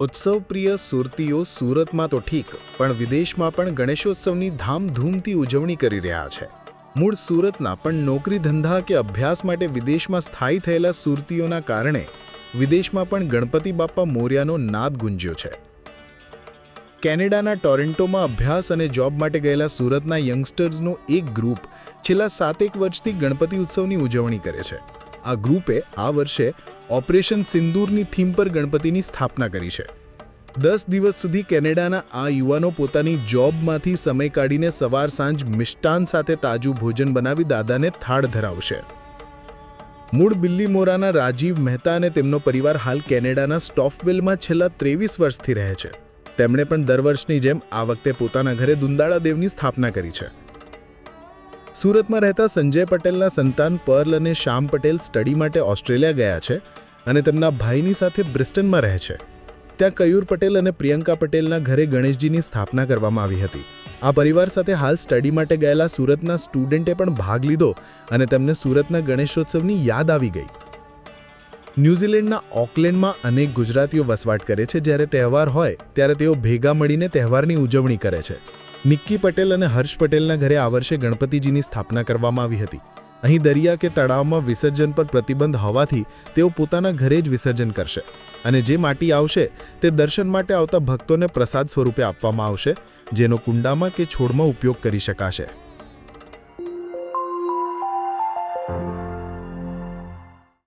ઉત્સવપ્રિય સુરતીઓ સુરતમાં તો ઠીક પણ વિદેશમાં પણ ગણેશોત્સવની ધામધૂમથી ઉજવણી કરી રહ્યા છે। મૂળ સુરતના પણ નોકરી ધંધા કે અભ્યાસ માટે વિદેશમાં સ્થાયી થયેલા સુરતીઓના કારણે વિદેશમાં પણ ગણપતિ બાપ્પા મોર્યાનો નાદ ગુંજ્યો છે। કેનેડાના ટોરન્ટોમાં અભ્યાસ અને જોબ માટે ગયેલા સુરતના યંગસ્ટર્સનું એક ગ્રુપ છેલ્લા 7 વર્ષથી ગણપતિ ઉત્સવની ઉજવણી કરે છે। આ ગ્રુપે આ વર્ષે ઓપરેશન સિંદૂરની થીમ પર ગણપતિની સ્થાપના કરી છે। 10 દિવસ સુધી કેનેડાના આ યુવાનો પોતાની જોબમાંથી સમય કાઢીને સવાર સાંજ મિષ્ટાન સાથે તાજું ભોજન બનાવી દાદાને થાળ ધરાવશે। મૂળ બિલ્લીમોરાના રાજીવ મહેતા અને તેમનો પરિવાર હાલ કેનેડાના સ્ટોફવેલમાં છેલ્લા 23 વર્ષથી રહે છે। તેમણે પણ દર વર્ષની જેમ આ વખતે પોતાના ઘરે દુંદાળા દેવની સ્થાપના કરી છે। સુરતમાં રહેતા સંજય પટેલના સંતાન પર્લ અને શ્યામ પટેલ સ્ટડી માટે ઓસ્ટ્રેલિયા ગયા છે અને તેમના ભાઈની સાથે બ્રિસ્ટનમાં રહે છે। ત્યાં કયુર પટેલ અને પ્રિયંકા પટેલના ઘરે ગણેશજીની સ્થાપના કરવામાં આવી હતી। આ પરિવાર સાથે હાલ સ્ટડી માટે ગયેલા સુરતના સ્ટુડન્ટે પણ ભાગ લીધો અને તેમને સુરતના ગણેશોત્સવની યાદ આવી ગઈ। ન્યૂઝીલેન્ડના ઓકલેન્ડમાં અનેક ગુજરાતીઓ વસવાટ કરે છે। જ્યારે તહેવાર હોય ત્યારે તેઓ ભેગા મળીને તહેવારની ઉજવણી કરે છે। નિક્કી પટેલ અને હર્ષ પટેલના ઘરે આ વર્ષે ગણપતિજીની સ્થાપના કરવામાં આવી હતી। અહીં દરિયા કે તળાવમાં વિસર્જન પર પ્રતિબંધ હોવાથી તેઓ પોતાના ઘરે જ વિસર્જન કરશે અને જે માટી આવશે તે દર્શન માટે આવતા ભક્તોને પ્રસાદ સ્વરૂપે આપવામાં આવશે, જેનો કુંડામાં કે છોડમાં ઉપયોગ કરી શકાશે।